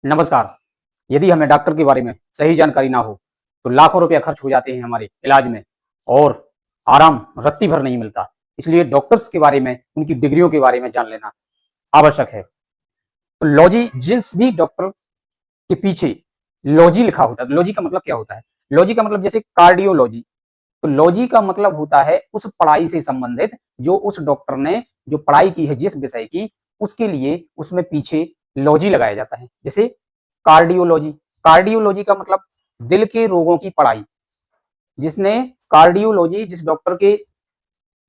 नमस्कार। यदि हमें डॉक्टर के बारे में सही जानकारी ना हो तो लाखों रुपया खर्च हो जाते हैं हमारे इलाज में और आराम रत्ती भर नहीं मिलता। इसलिए डॉक्टर्स के बारे में, उनकी डिग्रियों के बारे में जान लेना आवश्यक है। तो लॉजी, जिस भी डॉक्टर के पीछे लॉजी लिखा होता है, लॉजी का मतलब क्या होता है? लॉजी का मतलब जैसे कार्डियोलॉजी, तो लॉजी का मतलब होता है उस पढ़ाई से संबंधित जो उस डॉक्टर ने जो पढ़ाई की है जिस विषय की, उसके लिए उसमें पीछे लॉजी लगाया जाता है। जैसे कार्डियोलॉजी, कार्डियोलॉजी का मतलब दिल के रोगों की पढ़ाई। जिसने कार्डियोलॉजी, जिस डॉक्टर के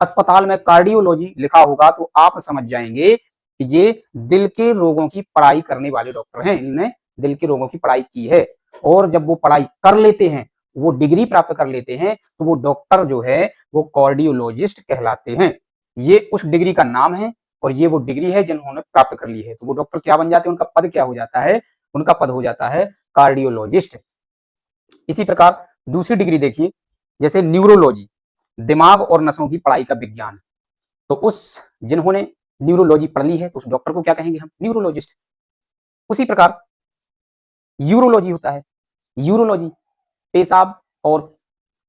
अस्पताल में कार्डियोलॉजी लिखा होगा तो आप समझ जाएंगे कि ये दिल के रोगों की पढ़ाई करने वाले डॉक्टर हैं। इन्होंने दिल के रोगों की पढ़ाई की है और जब वो पढ़ाई कर लेते हैं, वो डिग्री प्राप्त कर लेते हैं, तो वो डॉक्टर जो है वो कार्डियोलॉजिस्ट कहलाते हैं। ये उस डिग्री का नाम है और ये वो डिग्री है जिन्होंने प्राप्त कर ली है। तो वो डॉक्टर क्या बन जाते हैं, उनका पद क्या हो जाता है? उनका पद हो जाता है कार्डियोलॉजिस्ट। इसी प्रकार दूसरी डिग्री देखिए, जैसे न्यूरोलॉजी, दिमाग और नसों की पढ़ाई का विज्ञान। तो उस जिन्होंने न्यूरोलॉजी पढ़ ली है तो उस डॉक्टर को क्या कहेंगे हम? न्यूरोलॉजिस्ट। उसी प्रकार यूरोलॉजी होता है। यूरोलॉजी पेशाब और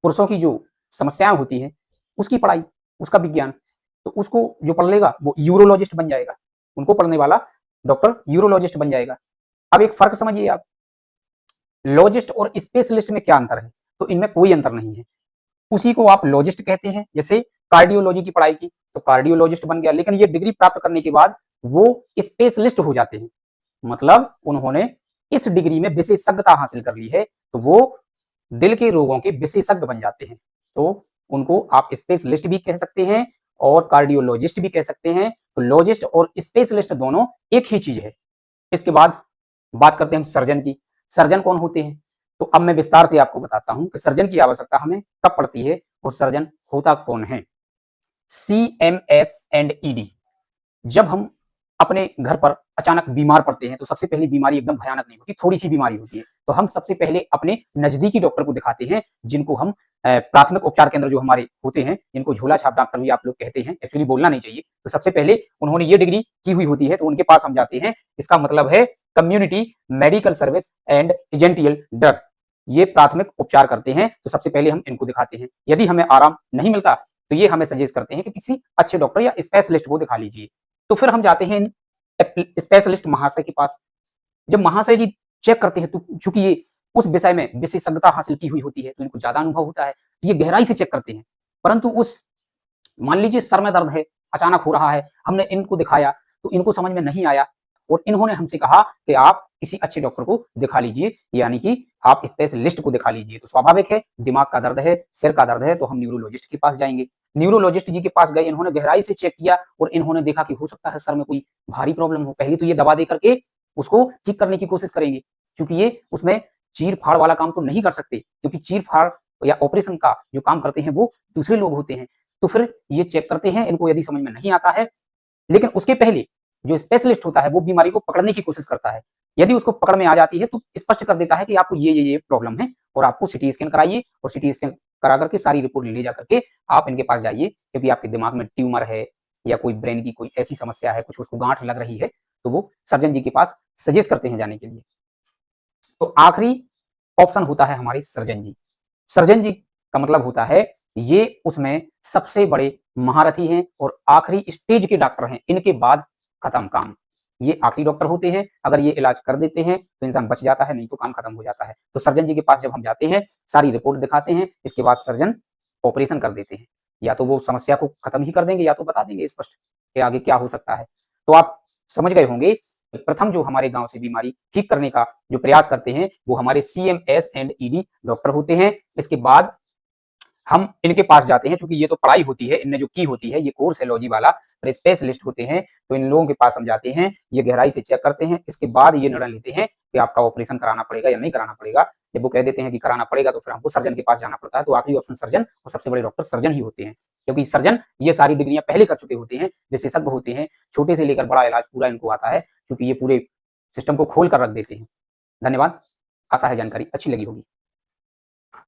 पुरुषों की जो समस्याएं होती हैं उसकी पढ़ाई, उसका विज्ञान। तो उसको जो पढ़ लेगा वो यूरोलॉजिस्ट बन जाएगा। उनको पढ़ने वाला डॉक्टर यूरोलॉजिस्ट बन जाएगा। अब एक फर्क समझिए आप, लॉजिस्ट और स्पेशलिस्ट में क्या अंतर है? तो इनमें कोई अंतर नहीं है। उसी को आप लॉजिस्ट कहते हैं। जैसे कार्डियोलॉजी की पढ़ाई की तो कार्डियोलॉजिस्ट बन गया, लेकिन ये डिग्री प्राप्त करने के बाद वो स्पेशलिस्ट हो जाते हैं। मतलब उन्होंने इस डिग्री में विशेषज्ञता हासिल कर ली है, तो वो दिल के रोगों के विशेषज्ञ बन जाते हैं। तो उनको आप स्पेशलिस्ट भी कह सकते हैं और कार्डियोलॉजिस्ट भी कह सकते हैं। तो लॉजिस्ट और स्पेशलिस्ट दोनों एक ही चीज है। इसके बाद बात करते हैं हम सर्जन की। सर्जन कौन होते हैं? तो अब मैं विस्तार से आपको बताता हूं कि सर्जन की आवश्यकता हमें कब पड़ती है और सर्जन होता कौन है। CMS एंड ED, जब हम अपने घर पर अचानक बीमार पड़ते हैं तो सबसे पहली बीमारी एकदम भयानक नहीं होती, थोड़ी सी बीमारी होती है, तो हम सबसे पहले अपने नजदीकी डॉक्टर को दिखाते हैं, जिनको हम प्राथमिक उपचार केंद्र जो हमारे होते हैं, जिनको झोला छाप डॉक्टर भी आप लोग कहते हैं, एक्चुअली बोलना नहीं चाहिए। तो सबसे पहले उन्होंने ये डिग्री की हुई होती है तो उनके पास हम जाते हैं। इसका मतलब है community medical service and essential drug, ये प्राथमिक उपचार करते हैं। तो सबसे पहले हम इनको दिखाते हैं। यदि हमें आराम नहीं मिलता तो ये हमें सजेस्ट करते हैं कि किसी अच्छे डॉक्टर या स्पेशलिस्ट को दिखा लीजिए। तो फिर हम जाते हैं स्पेशलिस्ट महाशय के पास। जब महाशय जी चेक करते हैं तो चूंकि ये उस विषय में विशेषज्ञता हासिल की हुई होती है तो इनको ज्यादा अनुभव होता है, तो ये गहराई से चेक करते हैं। परंतु उस, मान लीजिए सर में दर्द है, अचानक हो रहा है, हमने इनको दिखाया तो इनको समझ में नहीं आया और इन्होंने हमसे कहा कि आप किसी अच्छे डॉक्टर को दिखा लीजिए, यानी कि आप स्पेशलिस्ट को दिखा लीजिए। तो स्वाभाविक है, दिमाग का दर्द है, सिर का दर्द है, तो हम न्यूरोलॉजिस्ट के पास जाएंगे। न्यूरोलॉजिस्ट जी के पास गए, इन्होंने गहराई से चेक किया और इन्होंने देखा कि हो सकता है सर में कोई भारी प्रॉब्लम हो। पहले तो ये दवा दे करके उसको ठीक करने की कोशिश करेंगे, क्योंकि ये उसमें चीर फाड़ वाला काम तो नहीं कर सकते, क्योंकि चीर फाड़ या ऑपरेशन का जो काम करते हैं वो दूसरे लोग होते हैं। तो फिर ये चेक करते हैं, इनको यदि समझ में नहीं आता है, लेकिन उसके पहले जो स्पेशलिस्ट होता है वो बीमारी को पकड़ने की कोशिश करता है। यदि उसको पकड़ में आ जाती है तो स्पष्ट कर देता है कि आपको ये प्रॉब्लम है और आपको सिटी स्कैन कराइए, और सिटी स्कैन करा करके सारी रिपोर्ट ले जा करके आप इनके पास जाइए, क्योंकि आपके दिमाग में ट्यूमर है या कोई ब्रेन की कोई ऐसी समस्या है, कुछ उसको गांठ लग रही है, तो वो सर्जन जी के पास सजेस्ट करते हैं जाने के लिए। तो आखिरी ऑप्शन होता है हमारे सर्जन जी। सर्जन जी का मतलब होता है ये उसमें सबसे बड़े महारथी हैं और आखिरी स्टेज के डॉक्टर हैं, इनके बाद खत्म काम। ये आखिरी डॉक्टर होते हैं, अगर ये इलाज कर देते हैं तो इंसान बच जाता है, नहीं तो काम खत्म हो जाता है। तो सर्जन जी के पास जब हम जाते हैं, सारी रिपोर्ट दिखाते हैं, इसके बाद सर्जन ऑपरेशन कर देते हैं। या तो वो समस्या को खत्म ही कर देंगे या तो बता देंगे स्पष्ट कि आगे क्या हो सकता है। तो आप समझ गए होंगे, प्रथम जो हमारे गांव से बीमारी ठीक करने का जो प्रयास करते हैं वो हमारे CMS एंड ED डॉक्टर होते हैं। इसके बाद हम इनके पास जाते हैं, क्योंकि ये तो पढ़ाई होती है, इनने जो की होती है, ये कोर्स है लॉजी वाला, पर स्पेशलिस्ट होते हैं, तो इन लोगों के पास हम जाते हैं, ये गहराई से चेक करते हैं। इसके बाद ये निर्णय लेते हैं कि आपका ऑपरेशन कराना पड़ेगा या नहीं कराना पड़ेगा। जब वो कह देते हैं कि कराना पड़ेगा तो फिर हमको सर्जन के पास जाना पड़ता है। तो आखिरी ऑप्शन सर्जन और सबसे बड़े डॉक्टर सर्जन ही होते हैं, क्योंकि सर्जन ये सारी डिग्रियां पहले कर चुके होते हैं, विशेषज्ञ होते हैं, छोटे से लेकर बड़ा इलाज पूरा इनको आता है, क्योंकि ये पूरे सिस्टम को खोल कर रख देते हैं। धन्यवाद, आशा है जानकारी अच्छी लगी होगी।